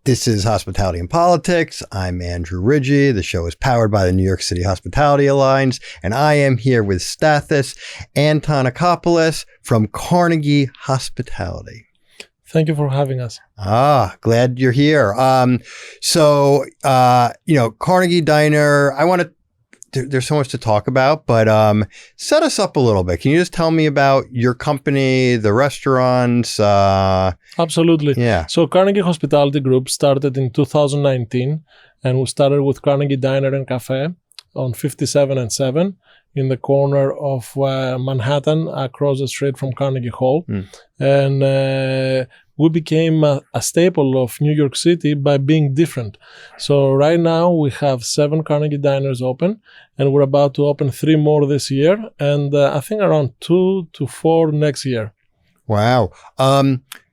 This is Hospitality and Politics. I'm Andrew Ridgie. The show is powered by the New York City Hospitality Alliance, and I am here with Stathis Antonakopoulos from Carnegie Hospitality. Thank you for having us. Glad you're here. Carnegie Diner, there's so much to talk about, but set us up a little bit. Can you just tell me about your company, the restaurants? Absolutely. Yeah. So Carnegie Hospitality Group started in 2019, and we started with Carnegie Diner Cafe on 57 and 7 in the corner of Manhattan, across the street from Carnegie Hall. And we became a staple of New York City by being different. So right now we have 7 Carnegie Diners open, and we're about to open 3 more this year, and I think around 2 to 4 next year. Wow.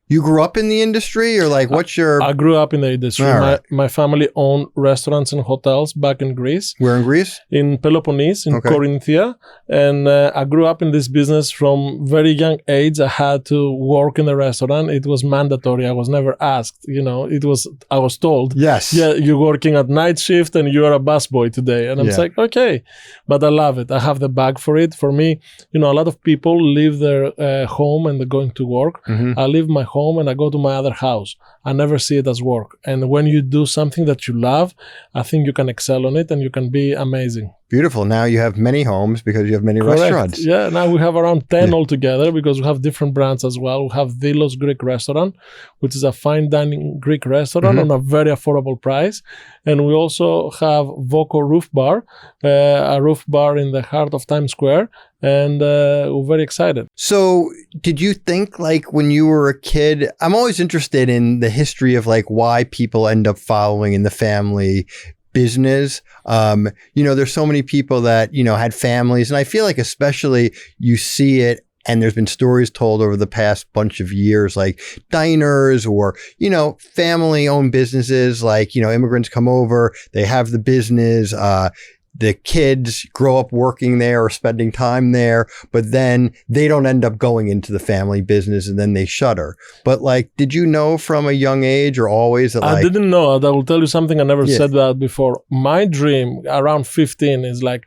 You grew up in the industry, or like what's your... I grew up in the industry. Right. My family owned restaurants and hotels back in Greece. Where in Greece? In Peloponnese, in Corinthia. And I grew up in this business from very young age. I had to work in the restaurant. It was mandatory. I was never asked. I was told, yes, yeah, you're working at night shift and you're a busboy today. And I'm like, okay. But I love it. I have the bag for it. For me, a lot of people leave their home and they're going to work. I leave my home and I go to my other house. I never see it as work. And when you do something that you love, I think you can excel on it and you can be amazing. Beautiful. Now you have many homes because you have many restaurants. Yeah, now we have around 10 altogether because we have different brands as well. We have Delos Greek restaurant, which is a fine dining Greek restaurant on a very affordable price. And we also have Voco Roofbar, a roof bar in the heart of Times Square. And we're very excited. So did you think, like, when you were a kid, I'm always interested in the history of like why people end up following in the family business. There's so many people that, had families, and I feel like especially you see it, and there's been stories told over the past bunch of years, like diners or, family owned businesses, like, immigrants come over, they have the business, the kids grow up working there or spending time there, but then they don't end up going into the family business and then they shutter. But like, did you know from a young age or always that I didn't know. I will tell you something. I never said that before. My dream around 15 is like,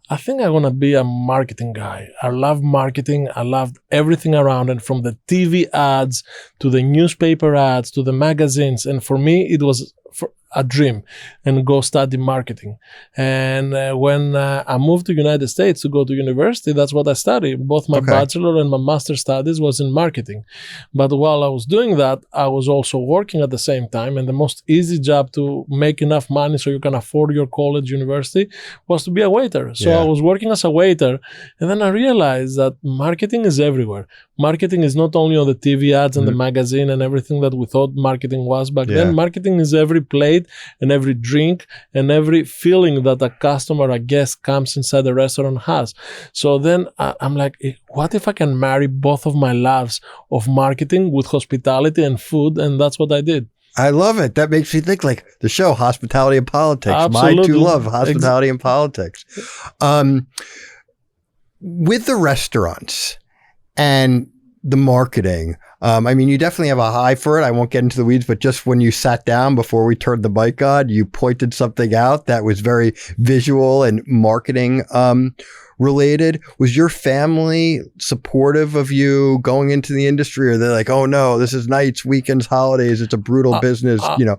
I think I want to be a marketing guy. I love marketing. I loved everything around it, from the TV ads to the newspaper ads to the magazines. And for me, it was a dream, and go study marketing. And when I moved to United States to go to university, that's what I studied. Both my bachelor and my master studies was in marketing. But while I was doing that, I was also working at the same time. And the most easy job to make enough money so you can afford your college, university, was to be a waiter. So I was working as a waiter. And then I realized that marketing is everywhere. Marketing is not only on the TV ads and the magazine and everything that we thought marketing was back then. Marketing is every plate and every drink and every feeling that a customer, a guest comes inside the restaurant has. So then I'm like, what if I can marry both of my loves of marketing with hospitality and food? And that's what I did. I love it. That makes me think like the show Hospitality and Politics. Absolutely. My two love, hospitality and politics. With the restaurants and the marketing, you definitely have a eye for it. I won't get into the weeds, but just when you sat down before we turned the mic on, you pointed something out that was very visual and marketing related. Was your family supportive of you going into the industry, or they're like, oh no, this is nights, weekends, holidays, it's a brutal business, do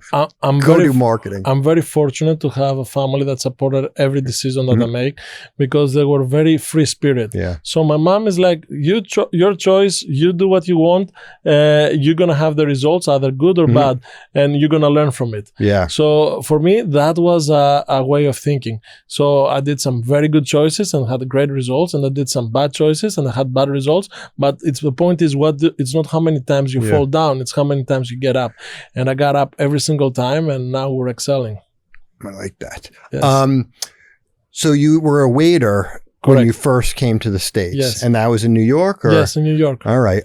marketing? I'm very fortunate to have a family that supported every decision that I make, because they were very free spirit. So my mom is like, your choice, you do what you want, you're gonna have the results, either good or bad, and you're gonna learn from it. So for me, that was a way of thinking. So I did some very good choices and had great results, and I did some bad choices and I had bad results. But the point is, it's not how many times you fall down, it's how many times you get up. And I got up every single time, and now we're excelling. I like that. Yes. So you were a waiter when you first came to the States, and that was in New York? Or? Yes, in New York. All right.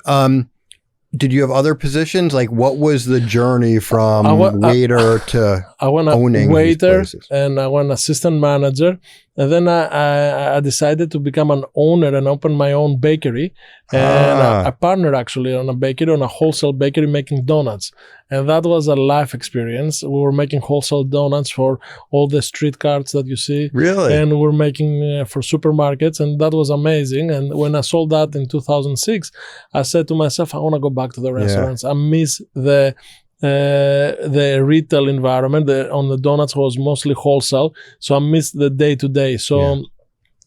Did you have other positions? Like, what was the journey from waiter to I went owning waiter, these places? and I went assistant manager, And then I decided to become an owner and open my own bakery. And I partnered actually on a bakery, on a wholesale bakery making donuts. And that was a life experience. We were making wholesale donuts for all the street carts that you see. Really? And we're making for supermarkets. And that was amazing. And when I sold that in 2006, I said to myself, I want to go back to the restaurants. I miss the retail environment. On the donuts was mostly wholesale, so I missed the day-to-day. So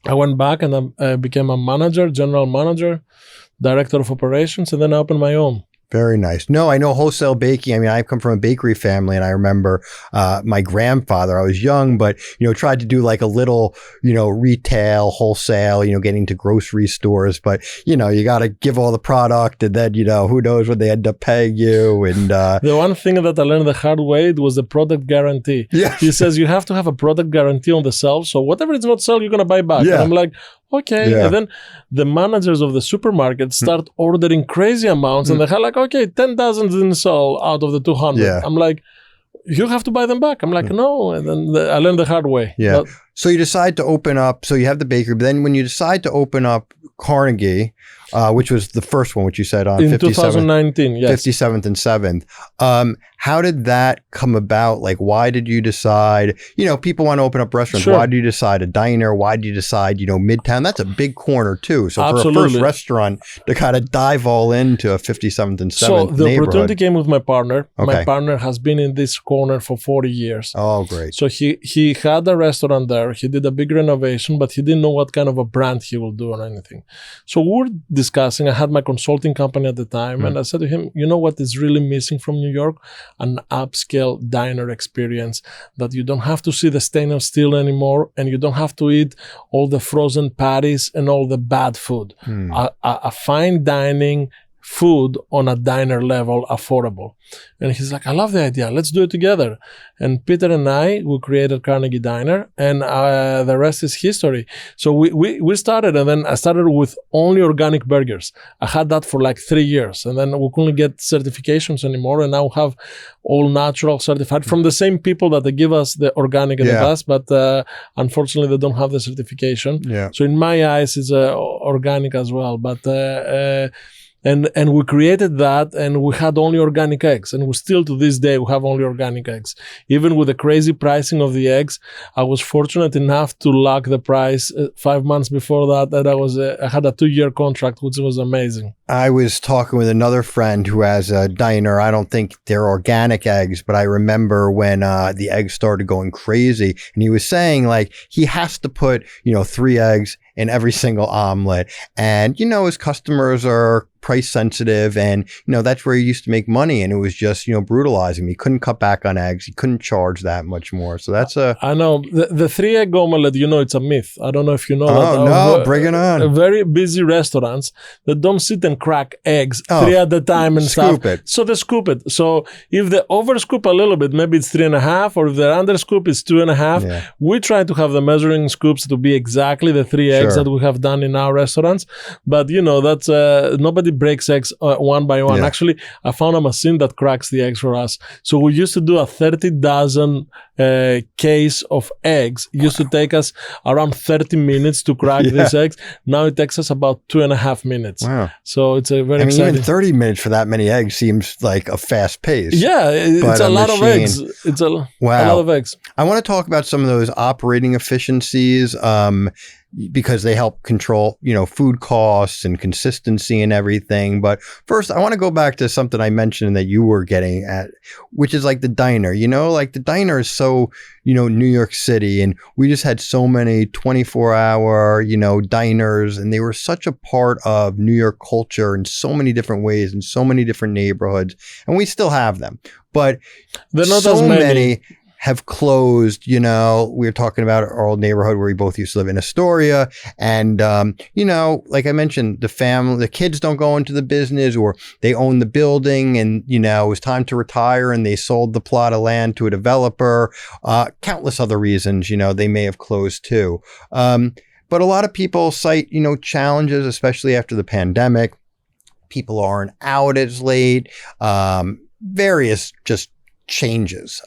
I went back and I became a manager, general manager, director of operations, and then I opened my own. Very nice. No, I know wholesale baking. I mean, I come from a bakery family, and I remember my grandfather, I was young, but, tried to do like a little, retail, wholesale, getting to grocery stores. But, you got to give all the product, and then, who knows what they end up paying you. And the one thing that I learned the hard way, it was the product guarantee. Yeah. He says you have to have a product guarantee on the shelf. So whatever is not sold, you're going to buy back. Yeah. And I'm like, okay. Yeah. And then the managers of the supermarket start ordering crazy amounts, and they're like, okay, 10,000 didn't sell out of the 200. Yeah. I'm like, you have to buy them back. I'm like, no. And then I learned the hard way. Yeah. So you decide to open up, so you have the bakery, but then when you decide to open up Carnegie, which was the first one, which you said on in 2019, yes. 57th and 7th. How did that come about? Like, why did you decide, people want to open up restaurants. Sure. Why did you decide a diner? Why did you decide, Midtown? That's a big corner too. So Absolutely. for a first restaurant to kind of dive all into a 57th and 7th So the neighborhood. opportunity came with my partner. Okay. My partner has been in this corner for 40 years. Oh, great. So he had a restaurant there. He did a big renovation, but he didn't know what kind of a brand he will do or anything. So we were discussing. I had my consulting company at the time, and I said to him, you know what is really missing from New York? An upscale diner experience that you don't have to see the stainless steel anymore, and you don't have to eat all the frozen patties and all the bad food. A fine dining food on a diner level, affordable. And he's like, I love the idea. Let's do it together. And Peter and we created Carnegie Diner, and the rest is history. So we started, and then I started with only organic burgers. I had that for like 3 years, and then we couldn't get certifications anymore. And now we have all natural certified from the same people that they give us the organic in the past, but unfortunately they don't have the certification. Yeah. So in my eyes, it's organic as well. But And we created that, and we had only organic eggs. And we still, to this day, we have only organic eggs. Even with the crazy pricing of the eggs, I was fortunate enough to lock the price 5 months before that. And I had a 2-year contract, which was amazing. I was talking with another friend who has a diner. I don't think they're organic eggs, but I remember when the eggs started going crazy, and he was saying like he has to put, 3 eggs in every single omelet. And, his customers are price sensitive, and, that's where he used to make money. And it was just, brutalizing me. He couldn't cut back on eggs. He couldn't charge that much more. So that's I know. The 3-egg omelet, it's a myth. I don't know if you know that. Oh, no, bring it on. Very busy restaurants that don't sit and crack eggs 3 at a time and scoop stuff. it. So they scoop it. So if they over scoop a little bit, maybe it's 3.5, or if they under scoop, it's 2.5. Yeah. We try to have the measuring scoops to be exactly the 3 eggs that we have done in our restaurants. But that's nobody breaks eggs one by one. Yeah. Actually, I found a machine that cracks the eggs for us. So we used to do a 30 dozen case of eggs. It used to take us around 30 minutes to crack these eggs. Now it takes us about 2.5 minutes. Wow. So it's a very exciting. Even 30 minutes for that many eggs seems like a fast pace. Yeah, it's a lot of eggs. It's a lot of eggs. I want to talk about some of those operating efficiencies. Because they help control, food costs and consistency and everything. But first, I want to go back to something I mentioned that you were getting at, which is like the diner. Like the diner is so, New York City, and we just had so many 24-hour, diners, and they were such a part of New York culture in so many different ways, in so many different neighborhoods, and we still have them. But they're not so as many have closed. We were talking about our old neighborhood where we both used to live in Astoria. And, like I mentioned, the kids don't go into the business, or they own the building, and, it was time to retire and they sold the plot of land to a developer. Countless other reasons, they may have closed too. But a lot of people cite, challenges, especially after the pandemic. People aren't out as late, various just changes.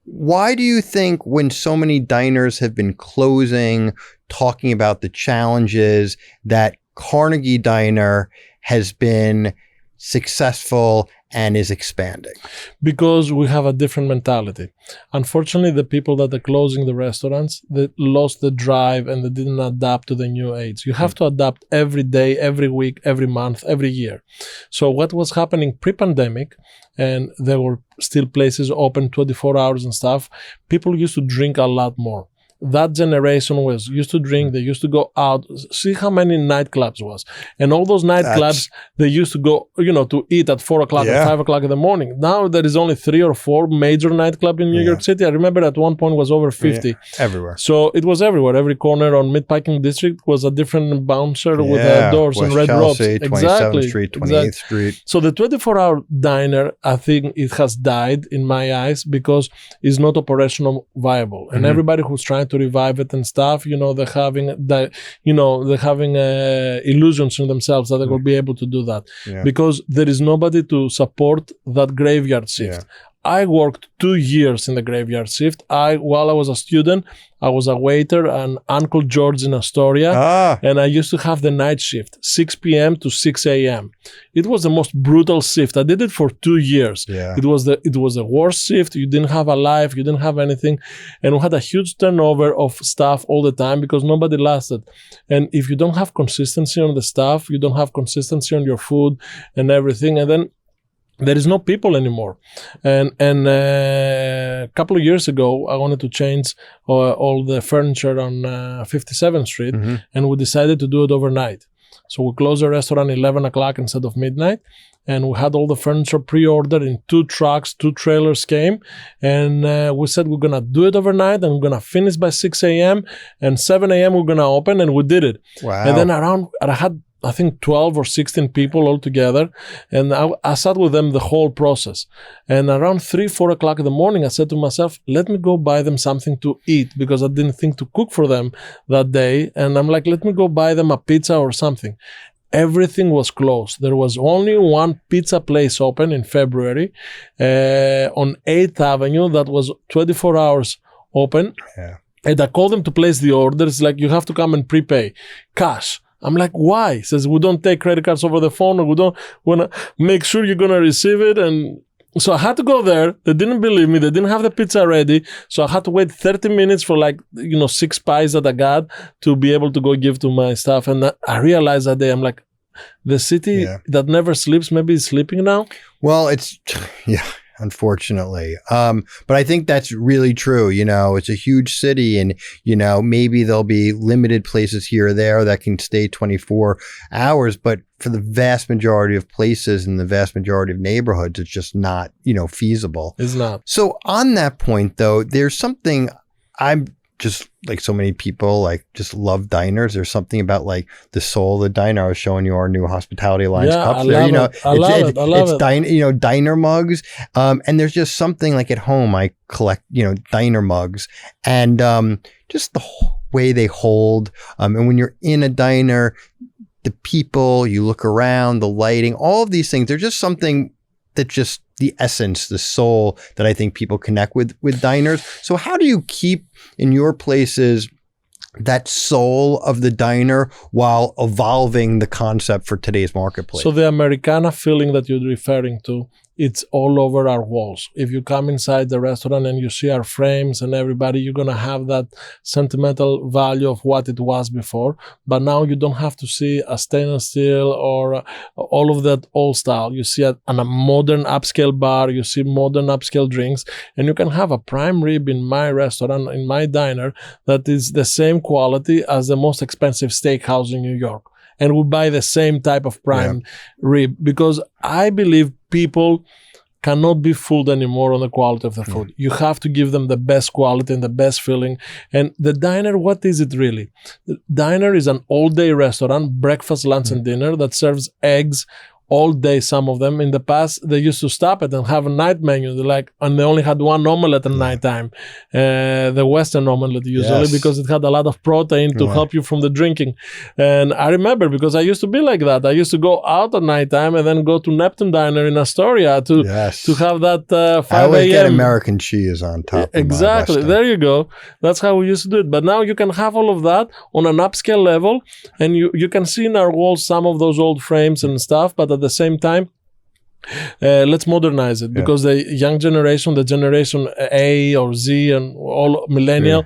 Why do you think when so many diners have been closing, talking about the challenges, that Carnegie Diner has been successful and is expanding? Because we have a different mentality. Unfortunately, the people that are closing the restaurants, they lost the drive and they didn't adapt to the new age. You have to adapt every day, every week, every month, every year. So what was happening pre-pandemic, and there were still places open 24 hours and stuff, people used to drink a lot more. That generation was used to drink, they used to go out, see how many nightclubs was. And all those nightclubs, they used to go, to eat at 4 o'clock and 5 o'clock in the morning. Now there is only 3 or 4 major nightclubs in New York City. I remember at one point was over 50. Everywhere. So it was everywhere. Every corner on Meatpacking District was a different bouncer with doors West and red Chelsea, ropes. 27th Street, 28th Street. So the 24-hour diner, I think it has died in my eyes because it's not operational viable. And everybody who's trying to revive it and stuff, they're having illusions in themselves that they will be able to do that because there is nobody to support that graveyard shift. I worked 2 years in the graveyard shift. While I was a student, I was a waiter at Uncle George in Astoria, and I used to have the night shift, 6 p.m. to 6 a.m. It was the most brutal shift. I did it for 2 years. It was the worst shift. You didn't have a life. You didn't have anything. And we had a huge turnover of staff all the time because nobody lasted. And if you don't have consistency on the staff, you don't have consistency on your food and everything. And then there is no people anymore. And a couple of years ago, I wanted to change all the furniture on 57th Street, and we decided to do it overnight. So we closed the restaurant 11 o'clock instead of midnight, and we had all the furniture pre-ordered in 2 trucks, 2 trailers came, and we said we're going to do it overnight, and we're going to finish by 6 a.m., and 7 a.m. we're going to open, and we did it. Wow. And then I had I think 12 or 16 people all together, and I sat with them the whole process. And around 3-4 o'clock in the morning, I said to myself, let me go buy them something to eat, because I didn't think to cook for them that day. And I'm like, let me go buy them a pizza or something. Everything was closed. There was only one pizza place open in February on 8th Avenue that was 24 hours open. Yeah. And I called them to place the order. It's like, you have to come and prepay cash. I'm like, why? He says, we don't take credit cards over the phone, or we don't want to make sure you're going to receive it. And so I had to go there. They didn't believe me. They didn't have the pizza ready. So I had to wait 30 minutes for 6 pies that I got to be able to go give to my staff. And I realized that day, I'm like, the city that never sleeps, maybe is sleeping now. Well, unfortunately. But I think that's really true. It's a huge city, and, maybe there'll be limited places here or there that can stay 24 hours. But for the vast majority of places in the vast majority of neighborhoods, it's just not, feasible. It's not. So on that point, though, there's something I'm just like so many people just love diners. There's something about the soul of the diner. I was showing you our new Hospitality Alliance cups there. I love it. Diner mugs. And there's just something at home. I collect, diner mugs, and just the way they hold. And when you're in a diner, the people, you look around, the lighting, all of these things, they're just something that just the essence, the soul that I think people connect with diners. So how do you keep in your places that soul of the diner while evolving the concept for today's marketplace? So the Americana feeling that you're referring to, it's all over our walls. If you come inside the restaurant and you see our frames and everybody, you're going to have that sentimental value of what it was before. But now you don't have to see a stainless steel or all of that old style. You see a modern upscale bar, you see modern upscale drinks, and you can have a prime rib in my restaurant, in my diner, that is the same quality as the most expensive steakhouse in New York. And we buy the same type of prime rib, because I believe people cannot be fooled anymore on the quality of the food. You have to give them the best quality and the best feeling. And the diner, what is it really? The diner is an all-day restaurant, breakfast, lunch, and dinner that serves eggs all day, some of them. In the past, they used to stop it and have a night menu. And they only had one omelette at nighttime, the Western omelette usually, because it had a lot of protein to help you from the drinking. And I remember, because I used to be like that. I used to go out at nighttime and then go to Neptune Diner in Astoria to have that 5 a.m. I always get American cheese on top. Exactly. There you go. That's how we used to do it. But now you can have all of that on an upscale level, and you can see in our walls some of those old frames and stuff, but at the same time, let's modernize it, because the young generation, the generation A or Z and all millennial,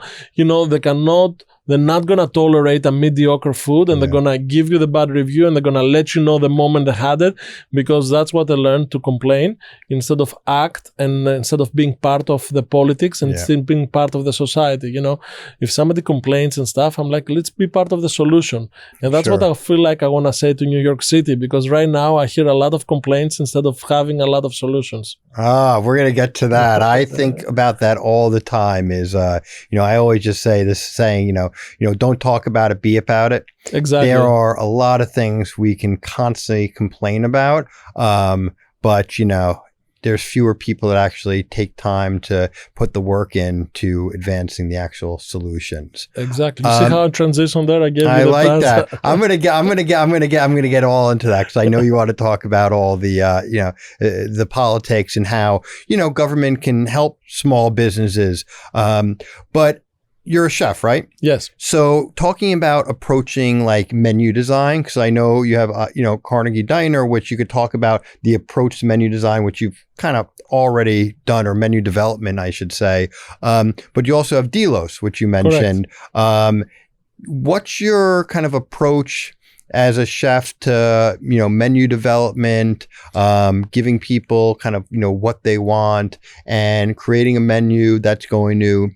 they're not going to tolerate a mediocre food, and they're going to give you the bad review, and they're going to let you know the moment they had it, because that's what they learned, to complain instead of act, and instead of being part of the politics and still being part of the society. If somebody complains and stuff, I'm like, let's be part of the solution. And that's what I feel like I want to say to New York City, because right now I hear a lot of complaints instead of having a lot of solutions. We're going to get to that. I think about that all the time is, I always just say this saying, don't talk about it, be about it. Exactly. There are a lot of things we can constantly complain about, but, there's fewer people that actually take time to put the work into advancing the actual solutions. Exactly. You see how I transition there? I like that. I'm gonna get all into that, because I know you want to talk about all the the politics and how government can help small businesses, but you're a chef, right? Yes. So talking about approaching like menu design, because I know you have, Carnegie Diner, which you could talk about the approach to menu design, which you've kind of already done, or menu development, I should say. But you also have Delos, which you mentioned. What's your kind of approach as a chef to, menu development, giving people kind of, what they want, and creating a menu that's going to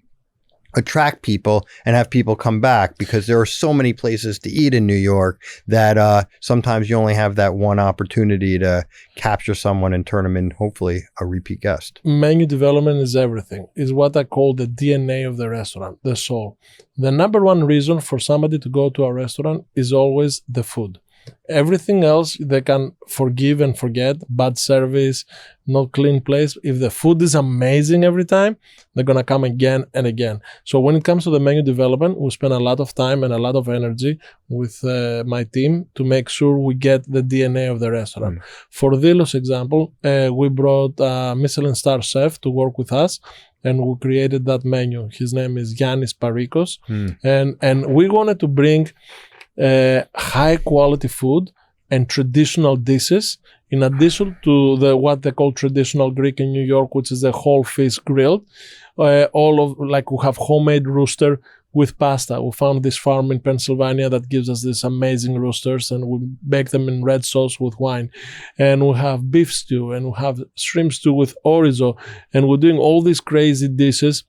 attract people and have people come back? Because there are so many places to eat in New York that sometimes you only have that one opportunity to capture someone and turn them in, hopefully, a repeat guest. Menu development is everything. It's what I call the DNA of the restaurant, the soul. The number one reason for somebody to go to a restaurant is always the food. Everything else they can forgive and forget, bad service, not clean place. If the food is amazing every time, they're going to come again and again. So when it comes to the menu development, we spend a lot of time and a lot of energy with my team to make sure we get the DNA of the restaurant. For Delos example, we brought a Michelin star chef to work with us, and we created that menu. His name is Yannis Parikos. And we wanted to bring high quality food and traditional dishes, in addition to what they call traditional Greek in New York, which is the whole fish grilled. We have homemade rooster with pasta. We found this farm in Pennsylvania that gives us these amazing roosters, and we bake them in red sauce with wine. And we have beef stew, and we have shrimp stew with chorizo, and we're doing all these crazy dishes,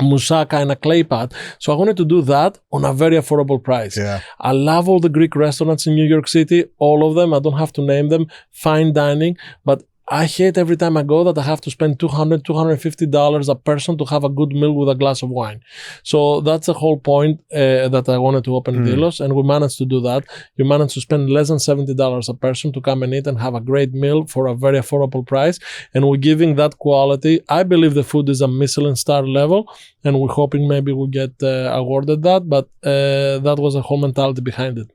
moussaka in a clay pot. So I wanted to do that on a very affordable price. I love all the Greek restaurants in New York City, all of them. I don't have to name them, fine dining, but I hate every time I go that I have to spend $200, $250 a person to have a good meal with a glass of wine. So that's the whole point that I wanted to open Delos, and we managed to do that. You managed to spend less than $70 a person to come and eat and have a great meal for a very affordable price. And we're giving that quality. I believe the food is a Michelin star level, and we're hoping maybe we'll get awarded that, but that was the whole mentality behind it.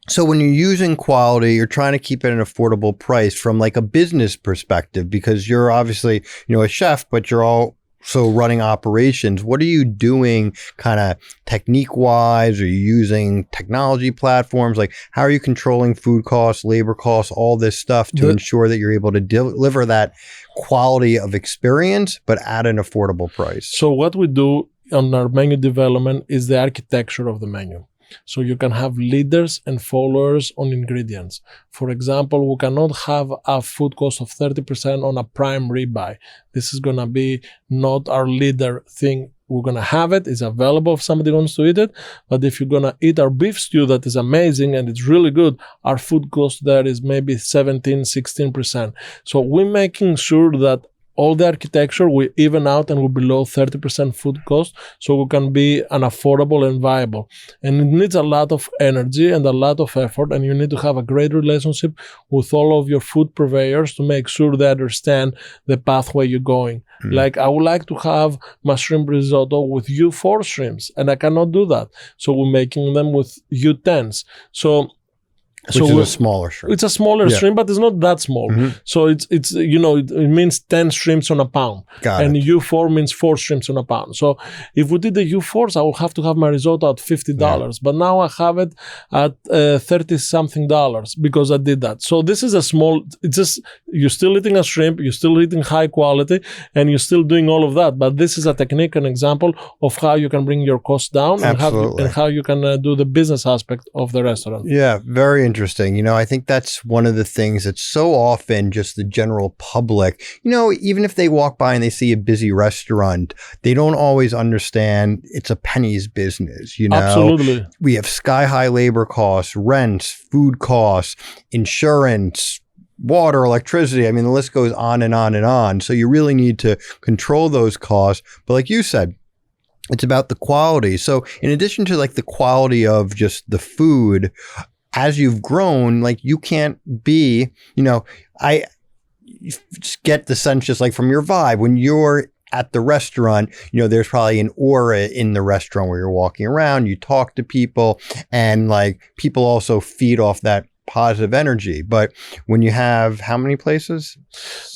So when you're using quality, you're trying to keep it at an affordable price from like a business perspective, because you're obviously, a chef, but you're also running operations. What are you doing kind of technique wise? Are you using technology platforms? Like, how are you controlling food costs, labor costs, all this stuff to ensure that you're able to deliver that quality of experience, but at an affordable price? So what we do on our menu development is the architecture of the menu. So you can have leaders and followers on ingredients. For example, we cannot have a food cost of 30% on a prime ribeye. This is going to be not our leader thing. We're going to have it. It's available if somebody wants to eat it. But if you're going to eat our beef stew that is amazing and it's really good, our food cost there is maybe 17, 16%. So we're making sure that all the architecture, we even out and we're below 30% food cost, so we can be an affordable and viable. And it needs a lot of energy and a lot of effort, and you need to have a great relationship with all of your food purveyors to make sure they understand the pathway you're going. Like, I would like to have my shrimp risotto with U4 shrimps, and I cannot do that. So we're making them with U10s. Which is a smaller shrimp. It's a smaller shrimp, but it's not that small. So it's it means 10 shrimps on a pound. And U4 means 4 shrimps on a pound. So if we did the U4s, I will have to have my risotto at $50. But now I have it at $30-something because I did that. So this is a small, it's just, you're still eating a shrimp, you're still eating high quality, and you're still doing all of that. But this is a technique, an example of how you can bring your costs down and how you can do the business aspect of the restaurant. Yeah, very interesting. I think that's one of the things that's so often just the general public, even if they walk by and they see a busy restaurant, they don't always understand it's a penny's business. Absolutely. We have sky high labor costs, rents, food costs, insurance, water, electricity. I mean, the list goes on and on and on. So you really need to control those costs. But like you said, it's about the quality. So in addition to like the quality of just the food, as you've grown, like you can't be, I just get the sense just like from your vibe when you're at the restaurant, there's probably an aura in the restaurant where you're walking around, you talk to people, and like people also feed off that positive energy. But when you have how many places?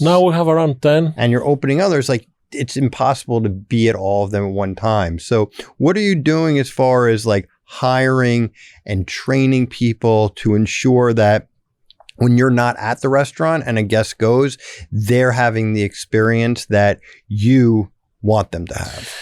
Now we have around 10. And you're opening others, like it's impossible to be at all of them at one time. So what are you doing as far as like hiring and training people to ensure that when you're not at the restaurant and a guest goes, they're having the experience that you want them to have?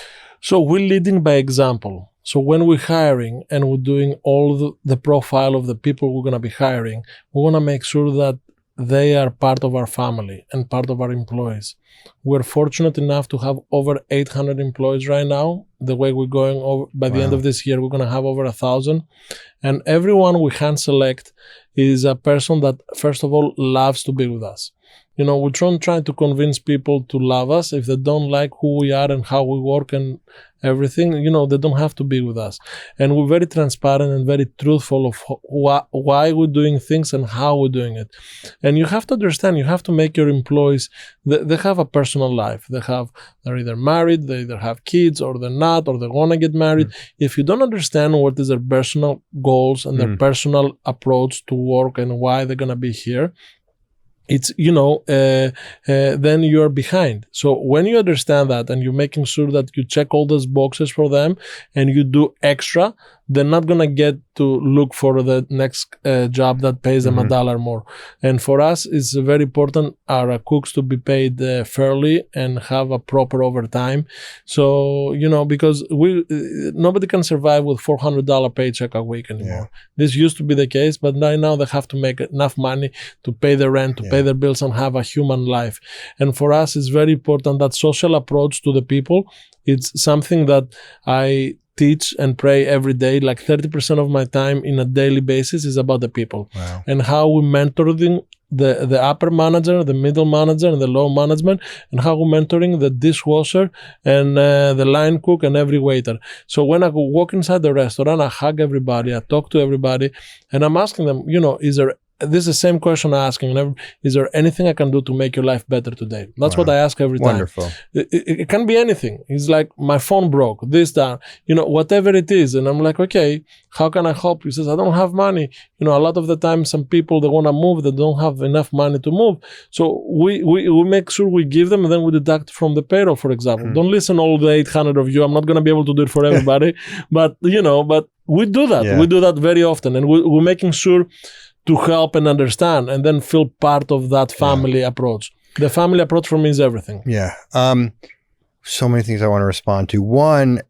So we're leading by example. So when we're hiring and we're doing all the profile of the people we're going to be hiring, we want to make sure that they are part of our family and part of our employees. We're fortunate enough to have over 800 employees right now. The way we're going over, by the end of this year, we're going to have over 1,000. And everyone we hand select is a person that, first of all, loves to be with us. We're trying to convince people to love us. If they don't like who we are and how we work and everything, they don't have to be with us. And we're very transparent and very truthful of why we're doing things and how we're doing it. And you have to understand, you have to make your employees, they have a personal life. They're either married, they either have kids, or they're not, or they want to get married. If you don't understand what is their personal goals and their personal approach to work and why they're going to be here, it's, then you're behind. So when you understand that and you're making sure that you check all those boxes for them and you do extra, they're not going to get to look for the next job that pays them $1 more. And for us, it's very important our cooks to be paid fairly and have a proper overtime. So, because nobody can survive with $400 paycheck a week anymore. This used to be the case, but right now they have to make enough money to pay their rent, to pay their bills, and have a human life. And for us, it's very important that social approach to the people. It's something that I teach and pray every day. Like 30% of my time in a daily basis is about the people. And how we mentor the upper manager, the middle manager, and the low management, and how we're mentoring the dishwasher and the line cook and every waiter. So when I walk inside the restaurant, I hug everybody, I talk to everybody, and I'm asking them, this is the same question I'm asking. Is there anything I can do to make your life better today? That's what I ask every time. Wonderful. It can be anything. It's like, my phone broke, this, that, whatever it is. And I'm like, okay, how can I help you? He says, I don't have money. A lot of the time, some people, they want to move, they don't have enough money to move. So we make sure we give them, and then we deduct from the payroll, for example. Don't listen all the 800 of you. I'm not going to be able to do it for everybody. but we do that. We do that very often. And we're making sure to help and understand and then feel part of that family approach. The family approach for me is everything. Yeah. So many things I want to respond to. One,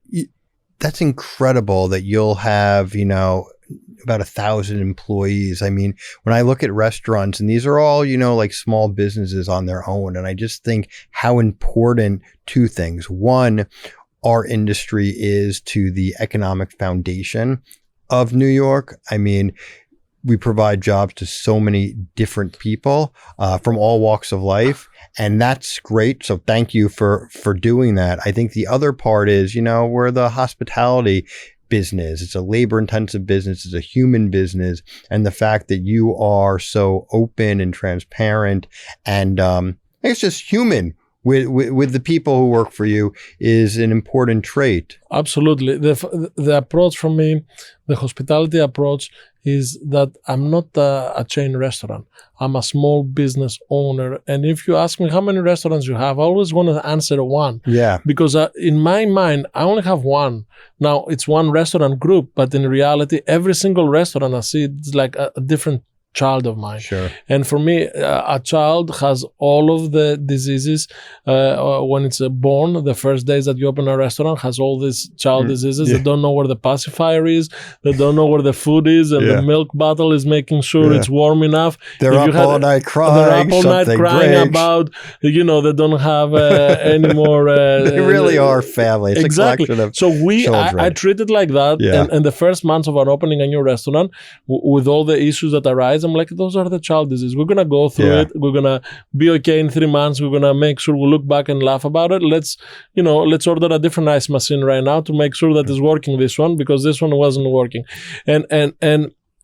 that's incredible that you'll have, about 1,000 employees. I mean, when I look at restaurants, and these are all, like small businesses on their own, and I just think how important two things. One, our industry is to the economic foundation of New York. I mean, we provide jobs to so many different people from all walks of life. And that's great. So thank you for doing that. I think the other part is, we're the hospitality business. It's a labor intensive business. It's a human business. And the fact that you are so open and transparent and it's just human with the people who work for you is an important trait. Absolutely. The approach from me, the hospitality approach, is that I'm not a chain restaurant. I'm a small business owner. And if you ask me how many restaurants you have, I always want to answer one. Yeah. Because in my mind, I only have one. Now, it's one restaurant group, but in reality, every single restaurant I see, it's like a different child of mine. Sure. And for me, a child has all of the diseases when it's born. The first days that you open a restaurant has all these child diseases. They don't know where the pacifier is. They don't know where the food is, and the milk bottle is making sure it's warm enough. They're up all night crying. They're up all night crying breaks. about, they don't have any more. They really are family. It's exactly. a collection of So I treat it like that. Yeah. And the first months of our opening a new restaurant, with all the issues that arise, I'm like, those are the child diseases. We're going to go through it. We're going to be okay in 3 months. We're going to make sure we look back and laugh about it. Let's order a different ice machine right now to make sure that it's working, this one, because this one wasn't working.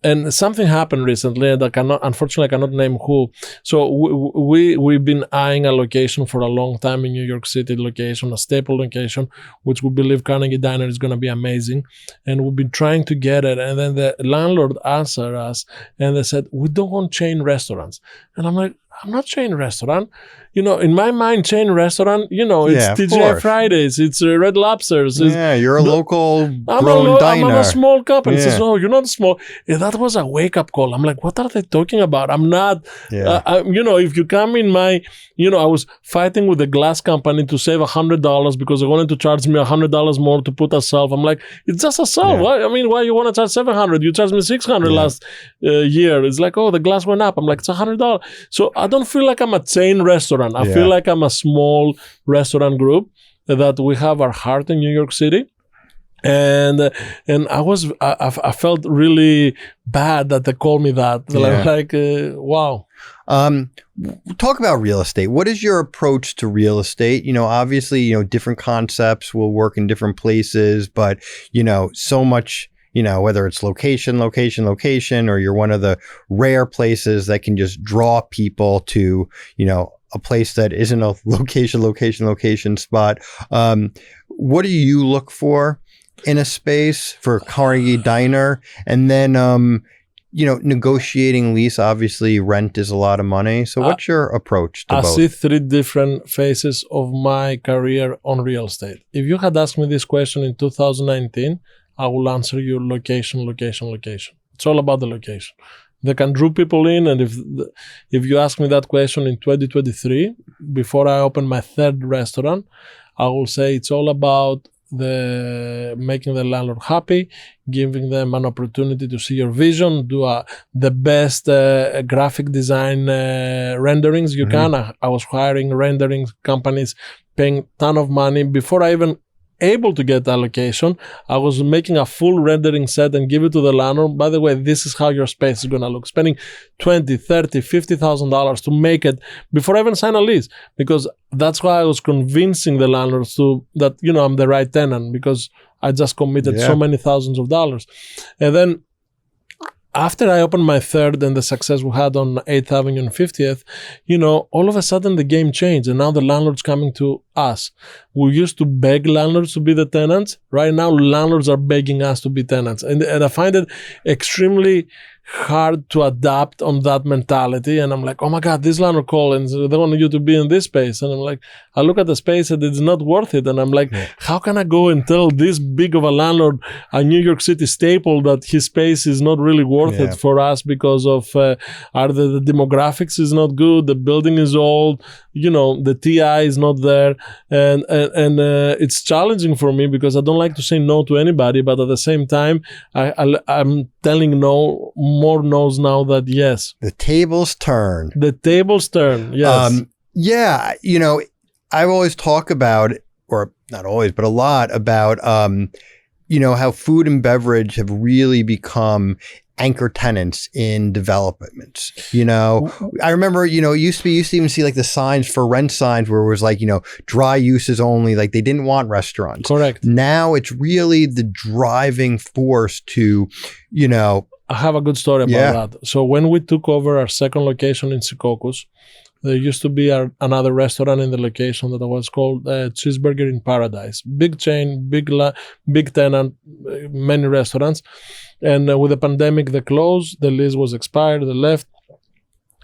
And something happened recently that unfortunately I cannot name who. So we've been eyeing a location for a long time in New York City, a staple location, which we believe Carnegie Diner is going to be amazing. And we've been trying to get it. And then the landlord answered us and they said, we don't want chain restaurants. And I'm like, I'm not chain restaurant. In my mind, chain restaurant, it's TGI Fridays, it's Red Lobsters. You're a local diner. I'm a small company. Yeah. He says, no, you're not small. And that was a wake-up call. I'm like, what are they talking about? I'm not, if you come in my, I was fighting with the glass company to save $100 because they wanted to charge me $100 more to put a shelf. I'm like, it's just a shelf. Yeah. Why you want to charge $700? You charged me $600 last year. It's like, oh, the glass went up. I'm like, it's $100. So I don't feel like I'm a chain restaurant. I feel like I'm a small restaurant group that we have our heart in New York City. And I felt really bad that they called me that. Yeah. Like, wow. Talk about real estate. What is your approach to real estate? Obviously, different concepts will work in different places, but, so much, whether it's location, or you're one of the rare places that can just draw people to, a place that isn't a location spot. What do you look for in a space for Carnegie Diner? And then, negotiating lease, obviously rent is a lot of money. So what's your approach to both? I see 3 different phases of my career on real estate. If you had asked me this question in 2019, I will answer you location. It's all about the location. They can draw people in, and if you ask me that question in 2023, before I open my 3rd restaurant, I will say it's all about making the landlord happy, giving them an opportunity to see your vision, do the best graphic design renderings you can. I was hiring rendering companies, paying a ton of money before I even able to get allocation. I was making a full rendering set and give it to the landlord. By the way, this is how your space is going to look. Spending $20,000, $30,000, $50,000 to make it before I even sign a lease, because that's why I was convincing the landlords that I'm the right tenant, because I just committed so many thousands of dollars. And then after I opened my 3rd and the success we had on 8th Avenue and 50th, all of a sudden the game changed, and now the landlord's coming to us. We used to beg landlords to be the tenants. Right now, landlords are begging us to be tenants. And I find it extremely hard to adapt on that mentality. And I'm like, oh my God, this landlord called and they want you to be in this space. And I'm like, I look at the space and it's not worth it. And I'm like, how can I go and tell this big of a landlord, a New York City staple, that his space is not really worth it for us because of the demographics is not good, the building is old, the TI is not there. And it's challenging for me because I don't like to say no to anybody, but at the same time, I'm telling no, more no's now that yes. The tables turn. Yes. I always talk about, or not always, but a lot about, how food and beverage have really become anchor tenants in developments. I remember, you used to even see like the signs for rent signs where it was like, dry uses only, like they didn't want restaurants. Correct. Now it's really the driving force to, I have a good story about that. So when we took over our second location in Secaucus, there used to be another restaurant in the location that was called Cheeseburger in Paradise. Big chain, big tenant, many restaurants. And with the pandemic, they closed. The lease was expired. They left.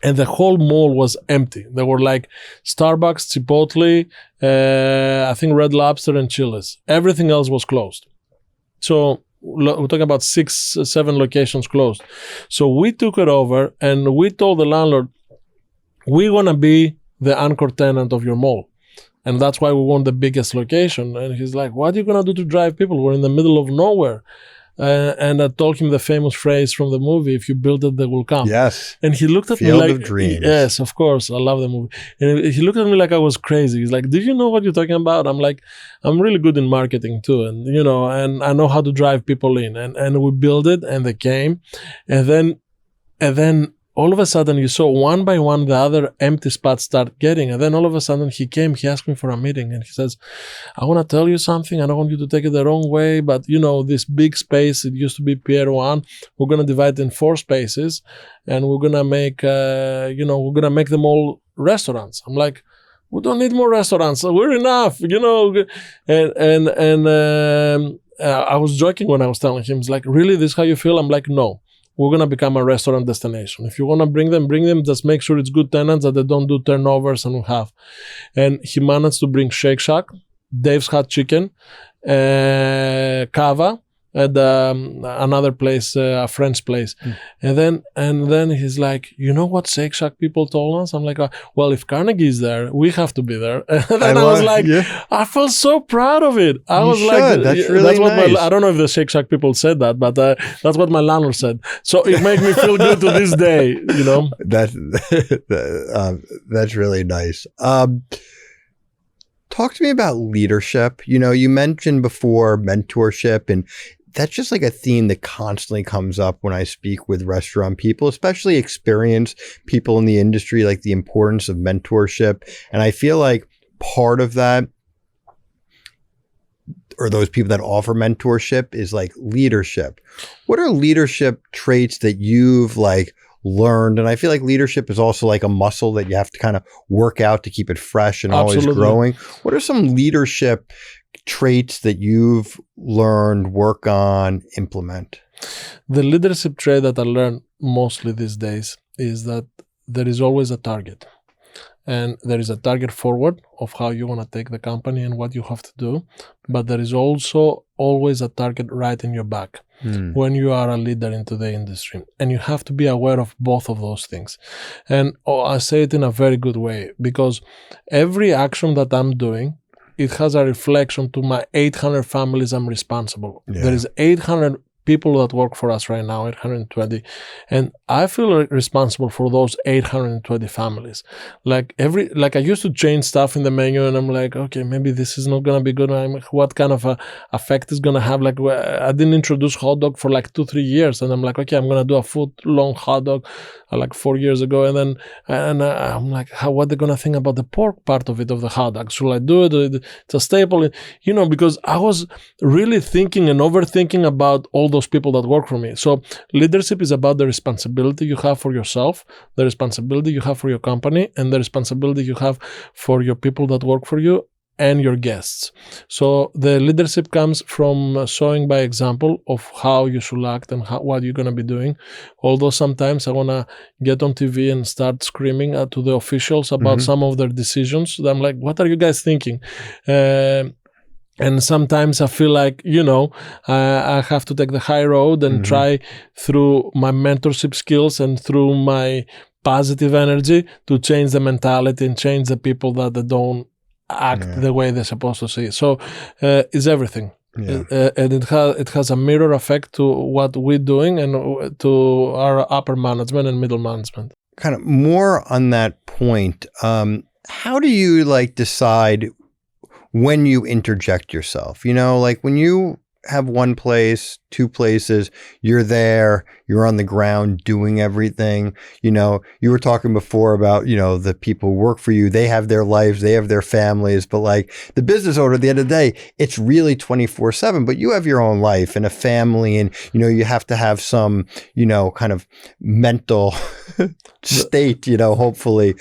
And the whole mall was empty. There were like Starbucks, Chipotle, I think Red Lobster and Chili's. Everything else was closed. So we're talking about 6, 7 locations closed. So we took it over and we told the landlord, we want to be the anchor tenant of your mall. And that's why we want the biggest location. And he's like, what are you going to do to drive people? We're in the middle of nowhere. And I told him the famous phrase from the movie, if you build it, they will come. Yes. And he looked at Field me like, of Dreams. Yes, of course. I love the movie. And he looked at me like I was crazy. He's like, do you know what you're talking about? I'm like, I'm really good in marketing too. And, and I know how to drive people in. And we built it and they came. And then all of a sudden you saw one by one the other empty spots start getting. And then all of a sudden he came, he asked me for a meeting and he says, I want to tell you something. I don't want you to take it the wrong way, but this big space, it used to be Pier 1. We're going to divide it in 4 spaces and we're going to make, we're going to make them all restaurants. I'm like, we don't need more restaurants. We're enough, And I was joking when I was telling him, he's like, really, this is how you feel? I'm like, no. We're going to become a restaurant destination. If you want to bring them, just make sure it's good tenants, that they don't do turnovers and we have. And he managed to bring Shake Shack, Dave's Hot Chicken, Cava, and another place, a French place. And then he's like, you know what Shake Shack people told us? I'm like, well, if Carnegie is there, we have to be there. And then I was like, I felt so proud of it. That's really nice. I don't know if the Shake Shack people said that, but that's what my landlord said. So it made me feel good to this day, That's really nice. Talk to me about leadership. You mentioned before mentorship, and that's just like a theme that constantly comes up when I speak with restaurant people, especially experienced people in the industry, like the importance of mentorship. And I feel like part of that, or those people that offer mentorship, is like leadership. What are leadership traits that you've like learned? And I feel like leadership is also like a muscle that you have to kind of work out to keep it fresh and always growing. What are some leadership traits that you've learned, work on, implement? The leadership trait that I learned mostly these days is that there is always a target. And there is a target forward of how you want to take the company and what you have to do. But there is also always a target right in your back when you are a leader into the industry. And you have to be aware of both of those things. And I say it in a very good way, because every action that I'm doing, it has a reflection to my 800 families I'm responsible. Yeah. There is 800 people that work for us right now, 820. And I feel responsible for those 820 families. Like I used to change stuff in the menu and I'm like, okay, maybe this is not going to be good. What kind of effect is going to have? Like, I didn't introduce hot dog for like 2-3 years. And I'm like, okay, I'm going to do a foot-long hot dog like 4 years ago. And I'm like, what are they going to think about the pork part of it, of the hot dog? Should I do it? It's a staple, because I was really thinking and overthinking about all those people that work for me. So leadership is about the responsibility you have for yourself, the responsibility you have for your company, and the responsibility you have for your people that work for you and your guests. So the leadership comes from showing by example of how you should act and what you're going to be doing. Although sometimes I want to get on TV and start screaming to the officials about some of their decisions. I'm like, what are you guys thinking? And sometimes I feel like, I have to take the high road and try through my mentorship skills and through my positive energy to change the mentality and change the people that they don't act the way they're supposed to see. So it's everything. Yeah. And it has a mirror effect to what we're doing and to our upper management and middle management. Kind of more on that point, how do you decide when you interject yourself? Like when you have one place, two places, you're there, you're on the ground doing everything. You know, you were talking before about, you know, the people who work for you, they have their lives, they have their families, but like the business owner at the end of the day, it's really 24/7, but you have your own life and a family, and, you know, you have to have some, you know, kind of mental state, you know, hopefully.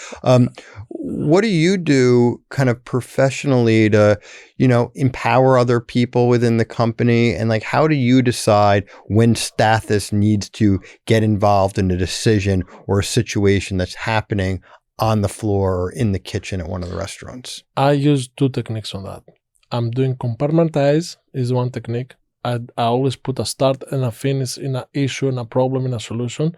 What do you do kind of professionally to, you know, empower other people within the company? And like, how do you decide when Stathis needs to get involved in a decision or a situation that's happening on the floor or in the kitchen at one of the restaurants? I use two techniques on that. I'm doing compartmentalize is one technique. I always put a start and a finish in an issue and a problem and a solution.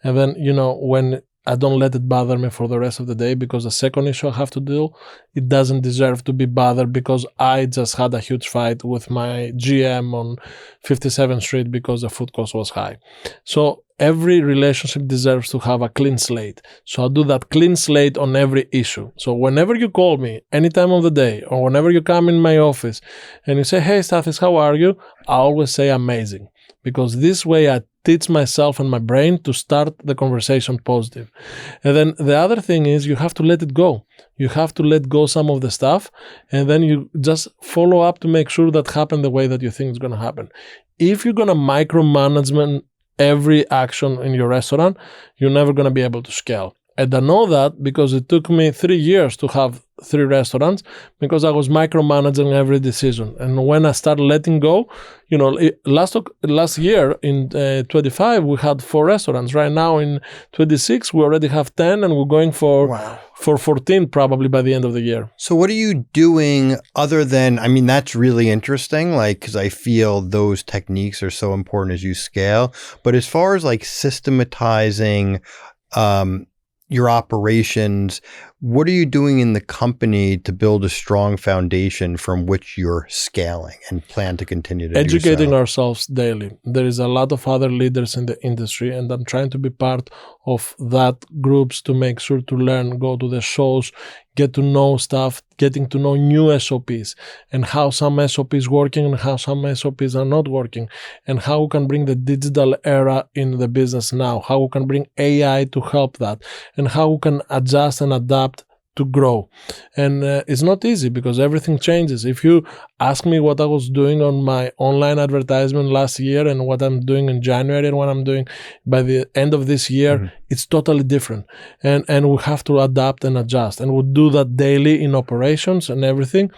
And then, you know, when I don't let it bother me for the rest of the day, because the second issue I have to deal, it doesn't deserve to be bothered because I just had a huge fight with my GM on 57th Street because the food cost was high. So every relationship deserves to have a clean slate. So I'll do that clean slate on every issue. So whenever you call me, any time of the day, or whenever you come in my office and you say, "Hey, Stathis, how are you?" I always say amazing. Because this way I teach myself and my brain to start the conversation positive. And then the other thing is you have to let it go. You have to let go some of the stuff, and then you just follow up to make sure that happen the way that you think it's going to happen. If you're going to micromanagement every action in your restaurant, you're never going to be able to scale. And I know that because it took me 3 years to have 3 restaurants, because I was micromanaging every decision. And when I started letting go, you know, last year in 25, we had 4 restaurants. Right now in 26, we already have 10, and we're going for 14 probably by the end of the year. So what are you doing other than, I mean, that's really interesting, like, because I feel those techniques are so important as you scale. But as far as like systematizing your operations, what are you doing in the company to build a strong foundation from which you're scaling and plan to continue to educating do so? ourselves daily. There is a lot of other leaders in the industry, and I'm trying to be part of that groups to make sure to learn, go to the shows, get to know stuff, getting to know new SOPs and how some SOPs working and how some SOPs are not working, and how we can bring the digital era in the business now, how we can bring AI to help that, and how we can adjust and adapt to grow. And it's not easy because everything changes. If you ask me what I was doing on my online advertisement last year and what I'm doing in January and what I'm doing by the end of this year, it's totally different. And we have to adapt and adjust. And we do that daily in operations and everything.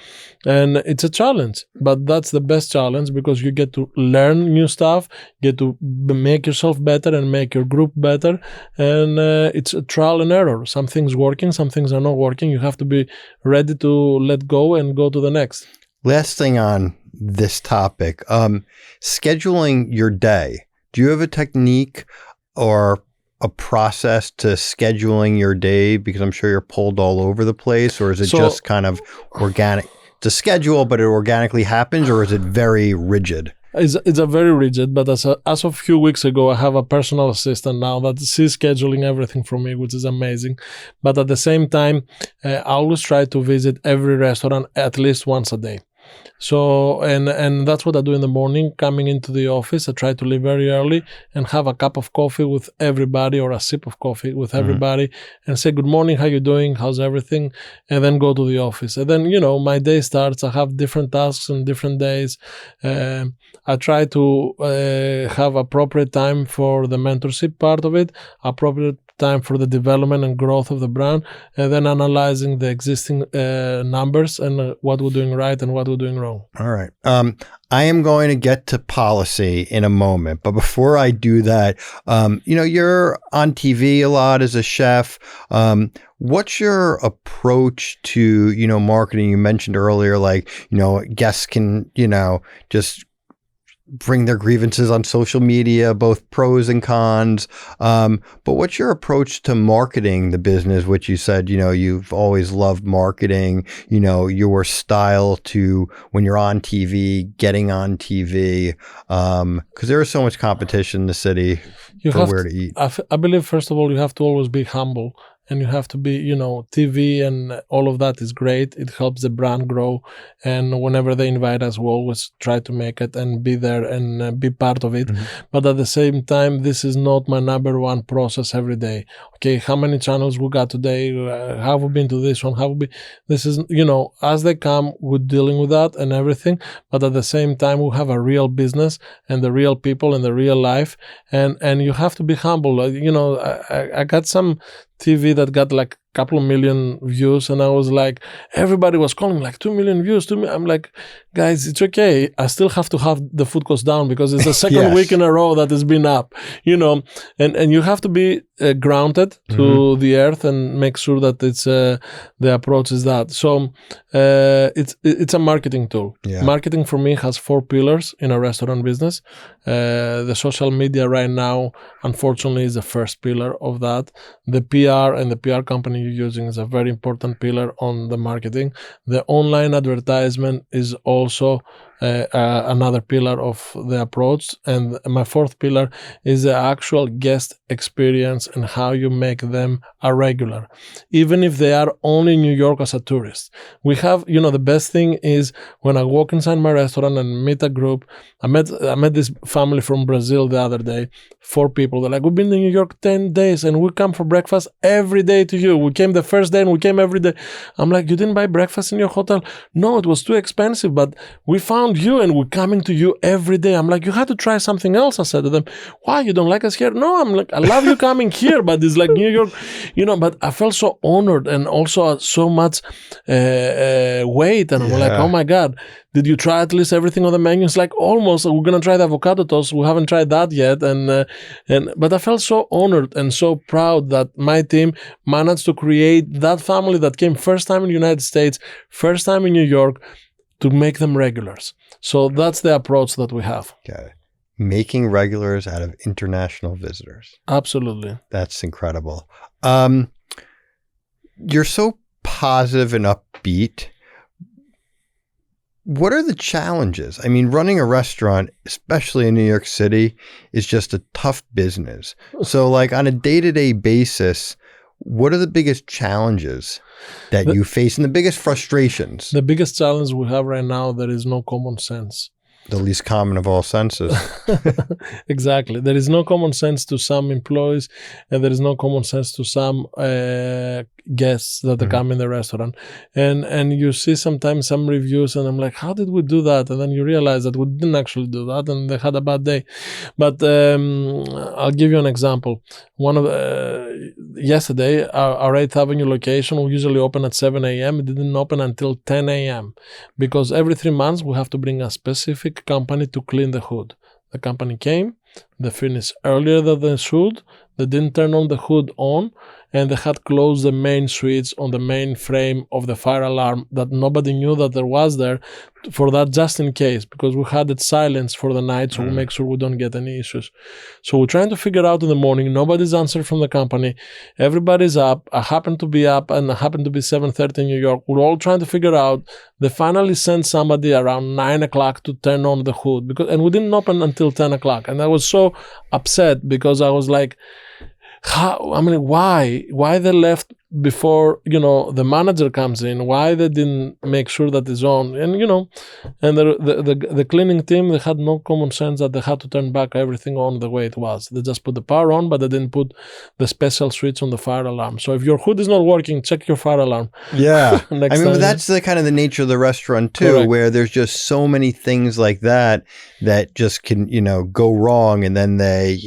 And it's a challenge, but that's the best challenge because you get to learn new stuff, get to make yourself better and make your group better. And it's a trial and error. Some things working, some things are not working. You have to be ready to let go and go to the next. Last thing on this topic, scheduling your day. Do you have a technique or a process to scheduling your day? Because I'm sure you're pulled all over the place, or is it just kind of organic? It's a schedule, but it organically happens, or is it very rigid? It's a very rigid, but as of a few weeks ago, I have a personal assistant now that she's scheduling everything for me, which is amazing. But at the same time, I always try to visit every restaurant at least once a day. So, and that's what I do in the morning. Coming into the office, I try to leave very early and have a cup of coffee with everybody, or a sip of coffee with everybody, and say, good morning, how you doing, how's everything, and then go to the office. And then, you know, my day starts. I have different tasks on different days. I try to have appropriate time for the mentorship part of it, appropriate time for the development and growth of the brand, and then analyzing the existing numbers and what we're doing right and what we're doing wrong. All right. I am going to get to policy in a moment, but before I do that, you know, you're on TV a lot as a chef. What's your approach to, you know, marketing? You mentioned earlier, like, you know, guests can, you know, just bring their grievances on social media, both pros and cons. But what's your approach to marketing the business, which you said, you know, you've always loved marketing, you know, your style to when you're on TV, getting on TV, because there is so much competition in the city for where to eat. I believe, first of all, you have to always be humble and you have to be, TV and all of that is great. It helps the brand grow. And whenever they invite us, we always try to make it and be there and be part of it. But at the same time, this is not my number one process every day. Okay, how many channels we got today? Have we been to this one? This is, as they come, we're dealing with that and everything. But at the same time, we have a real business and the real people and the real life. And you have to be humble. I got some TV that got like a couple of million views, and I was like, everybody was calling like 2 million views to me. I'm like, guys, it's okay. I still have to have the food cost down because it's the second week in a row that it's been up, and you have to be grounded to the earth and make sure that it's the approach is that. So it's a marketing tool. Marketing for me has 4 pillars in a restaurant business. The social media right now, unfortunately, is the first pillar of that. The PR and the PR company you're using is a very important pillar on the marketing. The online advertisement is also another pillar of the approach. And my 4th pillar is the actual guest experience and how you make them a regular, even if they are only in New York as a tourist. We have, the best thing is when I walk inside my restaurant and meet a group. I met this family from Brazil the other day, 4 people. They're like, we've been in New York 10 days and we come for breakfast every day to you. We came the first day and we came every day. I'm like, you didn't buy breakfast in your hotel? No, it was too expensive, but we found you and we're coming to you every day. I'm like, you had to try something else. I said to them, why, you don't like us here? No, I'm like, I love you coming here, but it's like New York, but I felt so honored and also so much weight. And I'm like, oh my God, did you try at least everything on the menu? It's like, almost. We're going to try the avocado toast. We haven't tried that yet. But I felt so honored and so proud that my team managed to create that family that came first time in the United States, first time in New York, to make them regulars. So that's the approach that we have. Got it. Making regulars out of international visitors. Absolutely. That's incredible. You're so positive and upbeat. What are the challenges? I mean, running a restaurant, especially in New York City, is just a tough business. So like on a day-to-day basis, what are the biggest challenges that you face and the biggest frustrations? The biggest challenge we have right now, there is no common sense. The least common of all senses. Exactly. There is no common sense to some employees, and there is no common sense to some guests that come in the restaurant. And you see sometimes some reviews, and I'm like, how did we do that? And then you realize that we didn't actually do that, and they had a bad day. But I'll give you an example. Yesterday, our 8th Avenue location, we usually open at 7 a.m. It didn't open until 10 a.m. because every 3 months we have to bring a specific company to clean the hood. The company came, they finished earlier than they should, they didn't turn on the hood on, and they had closed the main switch on the main frame of the fire alarm that nobody knew that there was there for that just in case, because we had it silenced for the night, so we make sure we don't get any issues. So we're trying to figure out in the morning, nobody's answered from the company, everybody's up, I happen to be up, and I happen to be 7:30 in New York. We're all trying to figure out. They finally sent somebody around 9 o'clock to turn on the hood, and we didn't open until 10 o'clock. And I was so upset because I was like, why they left before the manager comes in, why they didn't make sure that it's on, and and the cleaning team, they had no common sense that they had to turn back everything on the way it was. They just put the power on, but they didn't put the special switch on the fire alarm. So if your hood is not working, check your fire alarm. Yeah. But that's the kind of the nature of the restaurant too. Correct. Where there's just so many things like that just can go wrong, and then they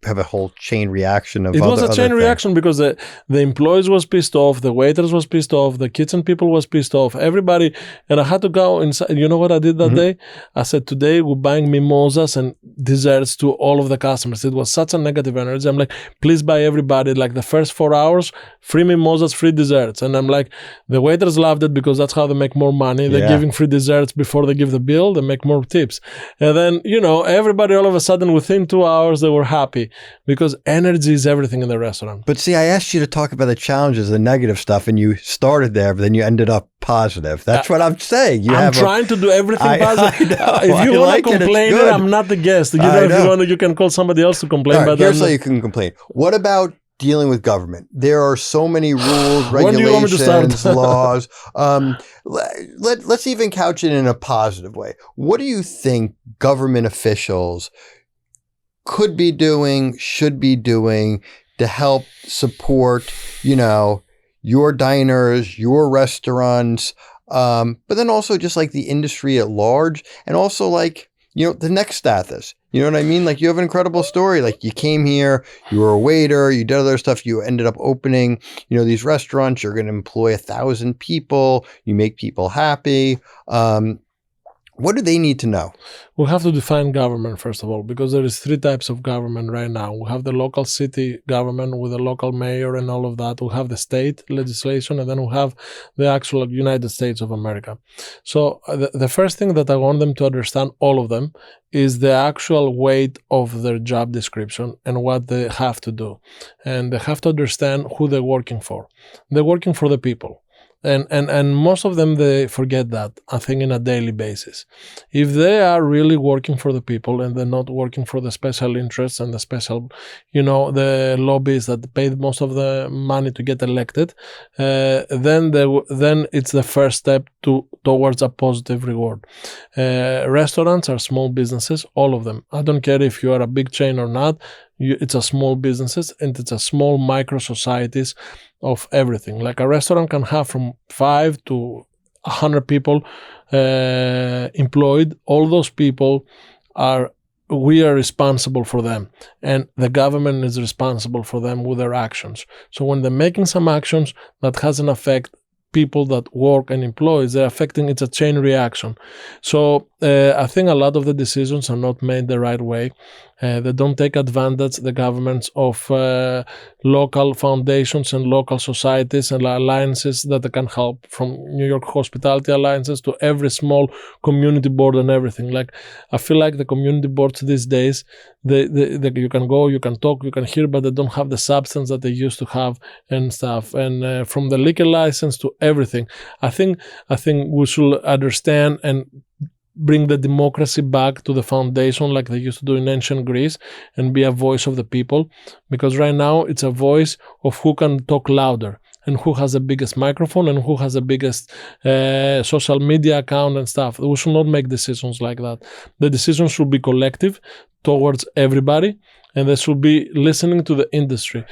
have a whole chain reaction of. It was a chain reaction because the employees was pissed off, the waiters was pissed off, the kitchen people was pissed off, everybody. And I had to go inside. You know what I did that day? I said, today we're buying mimosas and desserts to all of the customers. It was such a negative energy. I'm like, please buy everybody, like the first 4 hours, free mimosas, free desserts. And I'm like, the waiters loved it because that's how they make more money. They're giving free desserts before they give the bill, they make more tips. And then, everybody all of a sudden within 2 hours, they were happy because energy is everything in the restaurant. But see, I asked you to talk about the challenges, the negative stuff, and you started there, but then you ended up positive. That's what I'm saying. I'm trying to do everything positive. If you want to complain, I'm not the guest. If you want, you can call somebody else to complain. Right, here's how you can complain. What about, dealing with government. There are so many rules, When do you want me to regulations, start? laws. Let's even couch it in a positive way. What do you think government officials could be doing, should be doing to help support, your diners, your restaurants, but then also just like the industry at large, and also like, the next Stathis. You know what I mean? Like, you have an incredible story. Like, you came here, you were a waiter, you did other stuff, you ended up opening, these restaurants. You're going to employ 1,000 people. You make people happy. What do they need to know? We have to define government, first of all, because there is 3 types of government right now. We have the local city government with a local mayor and all of that. We have the state legislation, and then we have the actual United States of America. So the first thing that I want them to understand, all of them, is the actual weight of their job description and what they have to do. And they have to understand who they're working for. They're working for the people. And most of them, they forget that, I think, on a daily basis. If they are really working for the people and they're not working for the special interests and the special, the lobbyists that paid most of the money to get elected, then it's the first step towards a positive reward. Restaurants are small businesses, all of them. I don't care if you are a big chain or not. It's a small businesses, and it's a small micro societies of everything. Like a restaurant can have from 5 to 100 people employed. All those people we are responsible for them, and the government is responsible for them with their actions. So when they're making some actions that has an effect, people that work and employees, they're affecting, it's a chain reaction. So I think a lot of the decisions are not made the right way. They don't take advantage, the governments, of local foundations and local societies and alliances that they can help, from New York Hospitality Alliances to every small community board and everything. Like, I feel like the community boards these days, you can go, you can talk, you can hear, but they don't have the substance that they used to have and stuff. And from the liquor license to everything, I think we should understand and bring the democracy back to the foundation like they used to do in ancient Greece, and be a voice of the people, because right now it's a voice of who can talk louder and who has the biggest microphone and who has the biggest social media account and stuff. We should not make decisions like that. The decisions should be collective towards everybody, and they should be listening to the industry.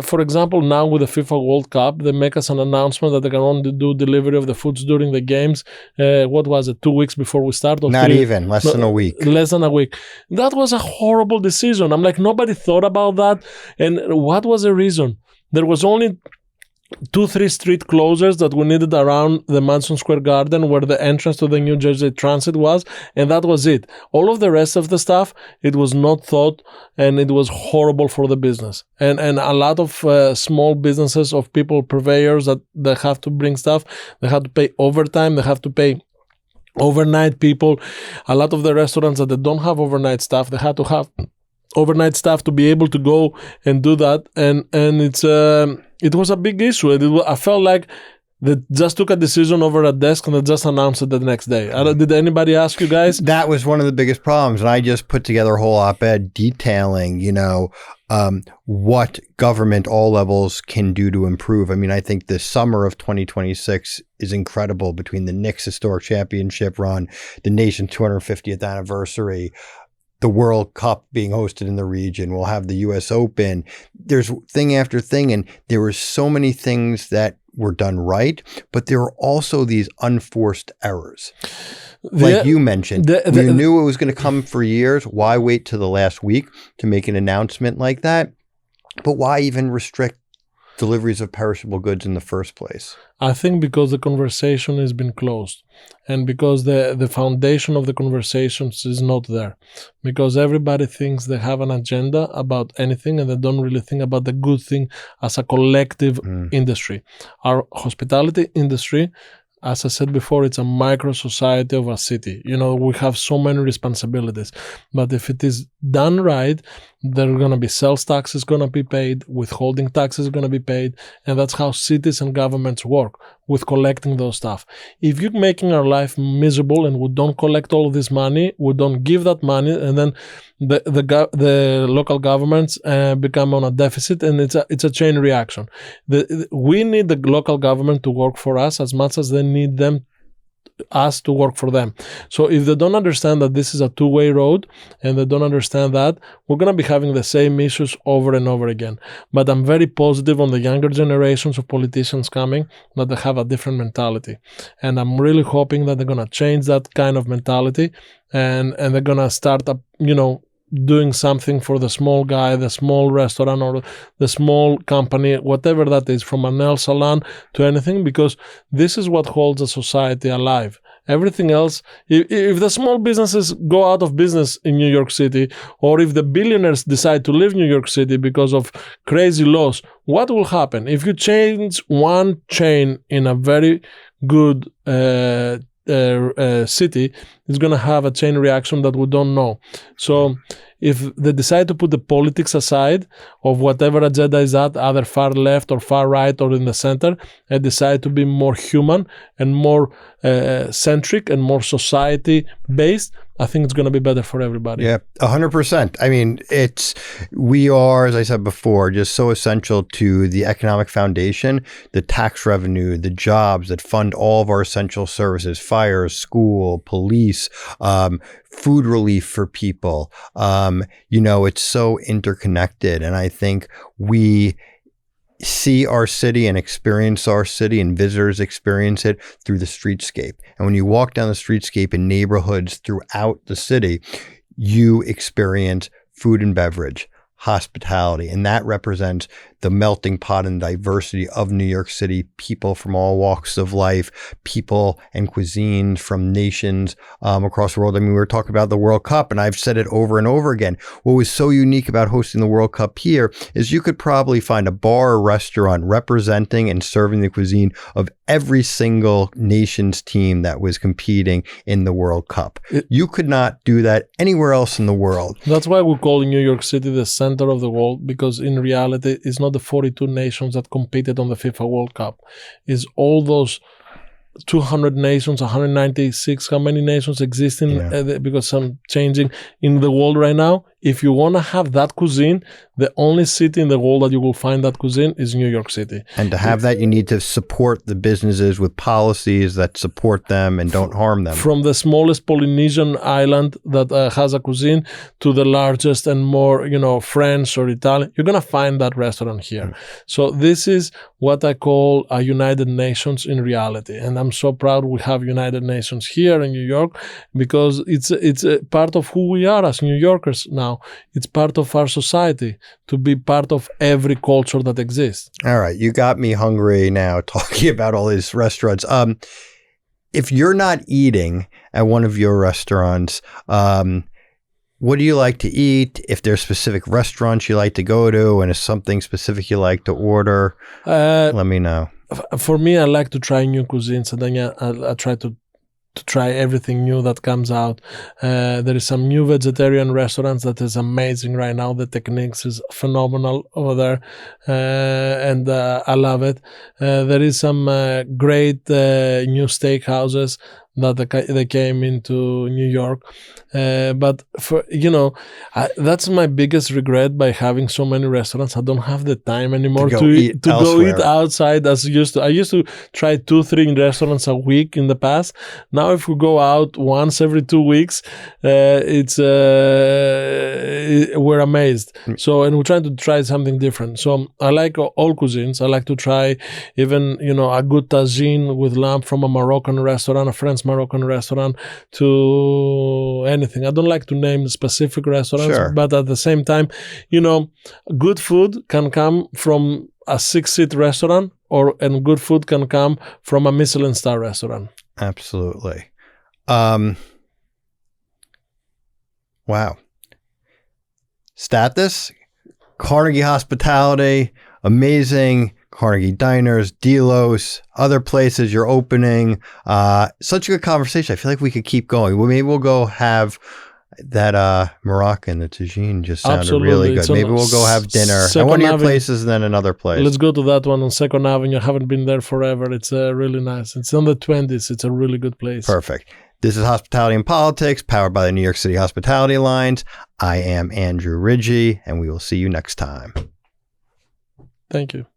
For example, now with the FIFA World Cup, they make us an announcement that they can only do delivery of the foods during the games. What was it, 2 weeks before we start? Not even, less than a week. Less than a week. That was a horrible decision. I'm like, nobody thought about that. And what was the reason? There was only 2-3 street closures that we needed around the Madison Square Garden, where the entrance to the New Jersey Transit was, and that was it. All of the rest of the stuff, it was not thought, and it was horrible for the business. And a lot of small businesses, of people, purveyors, that they have to bring stuff, they have to pay overtime, they have to pay overnight people. A lot of the restaurants that they don't have overnight staff, they had to have overnight staff to be able to go and do that, and it was a big issue. I felt like they just took a decision over a desk and they just announced it the next day. Did anybody ask you guys? That was one of the biggest problems, and I just put together a whole op-ed detailing, what government, all levels, can do to improve. I mean, I think the summer of 2026 is incredible, between the Knicks historic championship run, the nation's 250th anniversary, the World Cup being hosted in the region. We'll have the U.S. Open. There's thing after thing, and there were so many things that were done right, but there were also these unforced errors. Like you mentioned, you knew it was going to come for years. Why wait till the last week to make an announcement like that? But why even restrict deliveries of perishable goods in the first place? I think because the conversation has been closed, and because the foundation of the conversations is not there, because everybody thinks they have an agenda about anything, and they don't really think about the good thing as a collective industry. Our hospitality industry, as I said before, it's a micro society of a city. We have so many responsibilities. But if it is done right, there are going to be sales taxes going to be paid, withholding taxes going to be paid, and that's how cities and governments work, with collecting those stuff. If you're making our life miserable and we don't collect all of this money, we don't give that money, and then the local governments become on a deficit, and it's a chain reaction. We need the local government to work for us as much as they need us to work for them. So if they don't understand that this is a two-way road, and they don't understand that, we're going to be having the same issues over and over again. But I'm very positive on the younger generations of politicians coming, that they have a different mentality. And I'm really hoping that they're going to change that kind of mentality, and they're going to start up, doing something for the small guy, the small restaurant, or the small company, whatever that is, from a nail salon to anything, because this is what holds a society alive. Everything else, if the small businesses go out of business in New York City, or if the billionaires decide to leave New York City because of crazy laws, what will happen? If you change one chain in a very good city, it's going to have a chain reaction that we don't know. So if they decide to put the politics aside of whatever agenda is at, either far left or far right or in the center, and decide to be more human and more centric and more society based, I think it's going to be better for everybody. Yeah, 100%. I mean, we are, as I said before, just so essential to the economic foundation, the tax revenue, the jobs that fund all of our essential services, fire, school, police, food relief for people. It's so interconnected. And I think we see our city and experience our city, and visitors experience it through the streetscape. And when you walk down the streetscape in neighborhoods throughout the city, you experience food and beverage, hospitality, and that represents the melting pot and diversity of New York City, people from all walks of life, people and cuisines from nations across the world. I mean, we were talking about the World Cup, and I've said it over and over again. What was so unique about hosting the World Cup here is you could probably find a bar or restaurant representing and serving the cuisine of every single nation's team that was competing in the World Cup. You could not do that anywhere else in the world. That's why we call New York City the center of the world, because in reality, it's not the 42 nations that competed on the FIFA World Cup. It's all those 200 nations, 196, how many nations exist in, because I'm changing in the world right now. If you want to have that cuisine, the only city in the world that you will find that cuisine is New York City. And to have that, you need to support the businesses with policies that support them and don't harm them. From the smallest Polynesian island that has a cuisine to the largest and more, French or Italian, you're going to find that restaurant here. So this is what I call a United Nations in reality. And I'm so proud we have United Nations here in New York, because it's a part of who we are as New Yorkers now. It's part of our society to be part of every culture that exists. All right. You got me hungry now talking about all these restaurants. If you're not eating at one of your restaurants, what do you like to eat? If there's specific restaurants you like to go to, and is something specific you like to order, let me know. For me, I like to try new cuisines, and then I try to try everything new that comes out. There is some new vegetarian restaurants that is amazing right now. The techniques is phenomenal over there, and I love it. There is some great new steakhouses that they came into New York. But for that's my biggest regret by having so many restaurants. I don't have the time anymore to go eat outside as I used to. I used to try 2-3 restaurants a week in the past. Now if we go out once every 2 weeks, we're amazed. So, and we're trying to try something different. So I like all cuisines. I like to try even, a good tagine with lamb from a Moroccan restaurant, a French Moroccan restaurant, to anything. I don't like to name specific restaurants, but at the same time, good food can come from a 6-seat restaurant, and good food can come from a Michelin star restaurant. Absolutely. Wow. Stathis, Carnegie Hospitality, amazing. Carnegie Diners, Delos, other places you're opening. Such a good conversation. I feel like we could keep going. Well, maybe we'll go have That Moroccan, the tagine, just sounded Absolutely. really good. It's on Maybe we'll go have dinner at Second one of your Avenue. places and then another place. Let's go to that one on 2nd Avenue. I haven't been there forever. It's really nice. It's on the 20s. It's a really good place. Perfect. This is Hospitality and Politics, powered by the New York City Hospitality Alliance. I am Andrew Ridgie, and we will see you next time. Thank you.